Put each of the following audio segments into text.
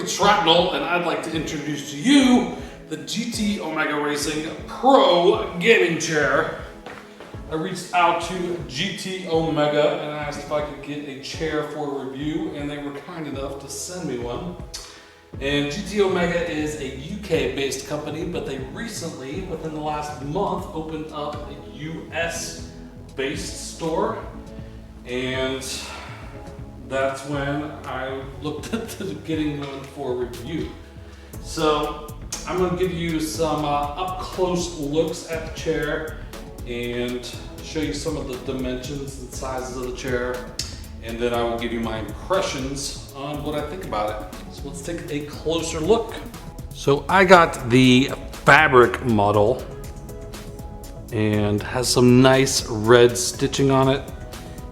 Untitled Shrapnel, and I'd like to introduce to you the GT Omega Racing Pro Gaming Chair. I reached out to GT Omega and asked if I could get a chair for review, and they were kind enough to send me one. And GT Omega is a UK-based company, but they recently, within the last month, opened up a US-based store, and that's when I looked at getting one for review. So I'm going to give you some up-close looks at the chair and show you some of the dimensions and sizes of the chair, and then I will give you my impressions on what I think about it. So let's take a closer look. So I got the fabric model and has some nice red stitching on it.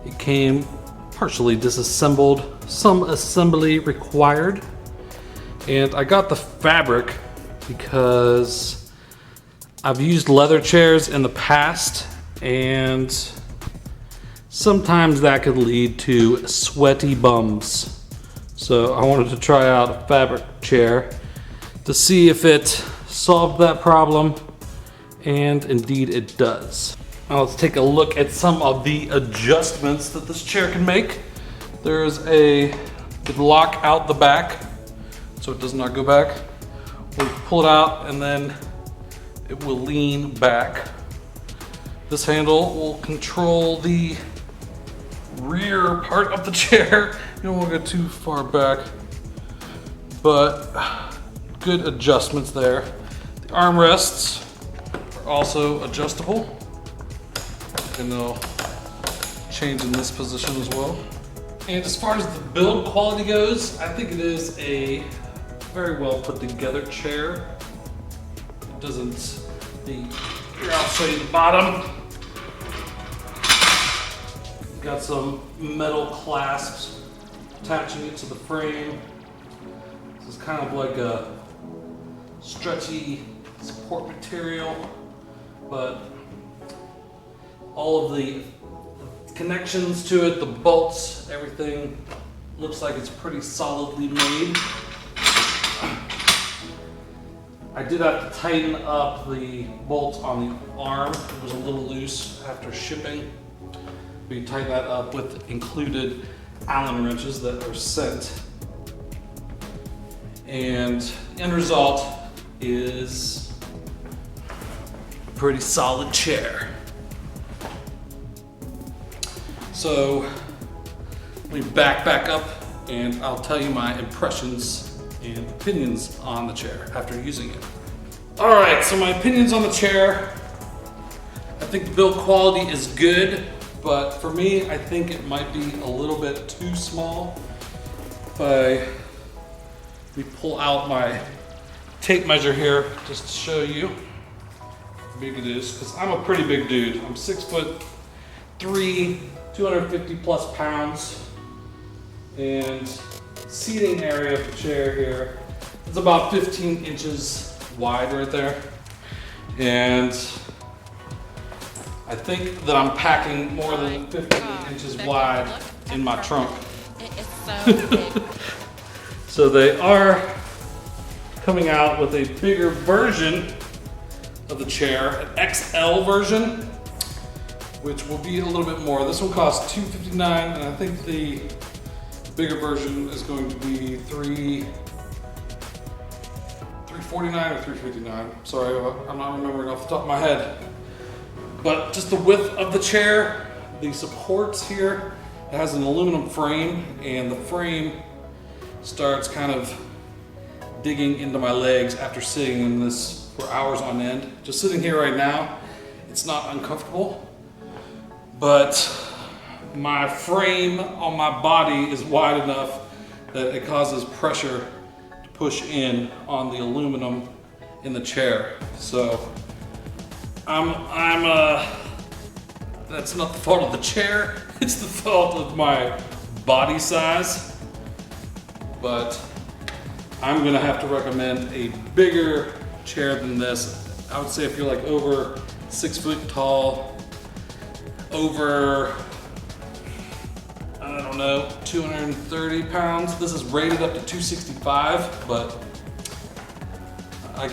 It came partially disassembled, some assembly required. And I got the fabric because I've used leather chairs in the past, and sometimes that could lead to sweaty bums. So I wanted to try out a fabric chair to see if it solved that problem, and indeed it does. Now let's take a look at some of the adjustments that this chair can make. There's a lock out the back so it does not go back. We'll pull it out and then it will lean back. This handle will control the rear part of the chair. You don't want to go too far back, but good adjustments there. The armrests are also adjustable, and they'll change in this position as well. And as far as the build quality goes, I think it is a very well put together chair. It doesn't, here I'll show you the bottom. Got some metal clasps attaching it to the frame. This is kind of like a stretchy support material, but all of the connections to it, the bolts, everything looks like it's pretty solidly made. I did have to tighten up the bolts on the arm. It was a little loose after shipping. We tighten that up with included Allen wrenches that are sent. And the end result is a pretty solid chair. So let me back up and I'll tell you my impressions and opinions on the chair after using it. All right, so my opinions on the chair. I think the build quality is good, but for me, I think it might be a little bit too small. Let me pull out my tape measure here just to show you how big it is, because I'm a pretty big dude. I'm 6'3", 250 plus pounds, and seating area of the chair here is about 15 inches wide right there. And I think that I'm packing more than 15 inches wide in my trunk. So they are coming out with a bigger version of the chair, an XL version, which will be a little bit more. This one costs $259, and I think the bigger version is going to be $349 or $359. Sorry, I'm not remembering off the top of my head. But just the width of the chair, the supports here, it has an aluminum frame, and the frame starts kind of digging into my legs after sitting in this for hours on end. Just sitting here right now, it's not uncomfortable, but my frame on my body is wide enough that it causes pressure to push in on the aluminum in the chair. So that's not the fault of the chair, it's the fault of my body size. But I'm gonna have to recommend a bigger chair than this. I would say if you're like over 6 foot tall, over I don't know, 230 pounds. This is rated up to 265, but I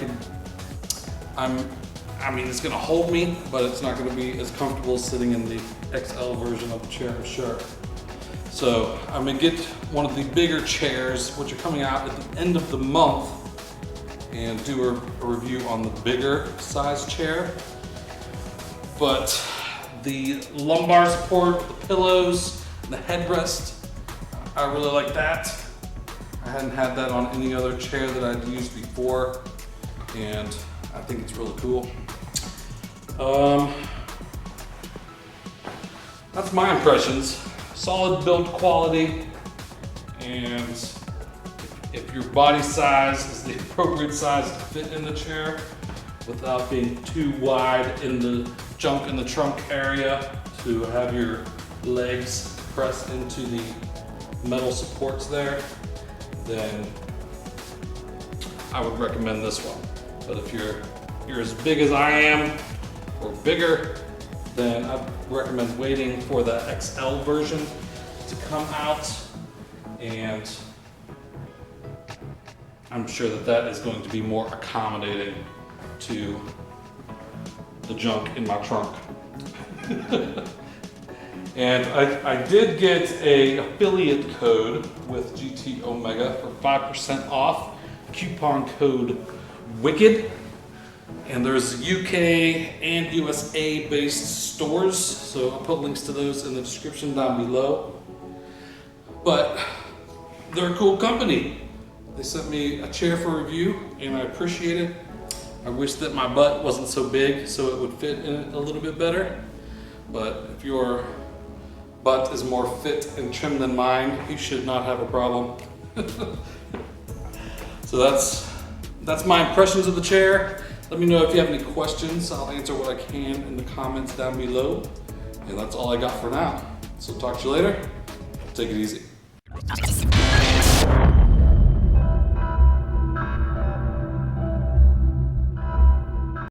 mean, it's gonna hold me, but it's not gonna be as comfortable sitting in the XL version of the chair for sure. So I'm gonna get one of the bigger chairs, which are coming out at the end of the month, and do a review on the bigger size chair. But the lumbar support, the pillows, the headrest, I really like that. I hadn't had that on any other chair that I'd used before, and I think it's really cool. That's my impressions. Solid build quality, and if your body size is the appropriate size to fit in the chair without being too wide in the junk in the trunk area to have your legs press into the metal supports there, then I would recommend this one. But if you're as big as I am or bigger, then I recommend waiting for the XL version to come out, and I'm sure that that is going to be more accommodating to the junk in my trunk. And I did get an affiliate code with GT Omega for 5% off, coupon code WICKED. And there's UK and USA based stores, so I'll put links to those in the description down below. But they're a cool company. They sent me a chair for review, and I appreciate it. I wish that my butt wasn't so big so it would fit in it a little bit better. But if your butt is more fit and trim than mine, you should not have a problem. So that's my impressions of the chair. Let me know if you have any questions. I'll answer what I can in the comments down below. And that's all I got for now. So talk to you later. Take it easy.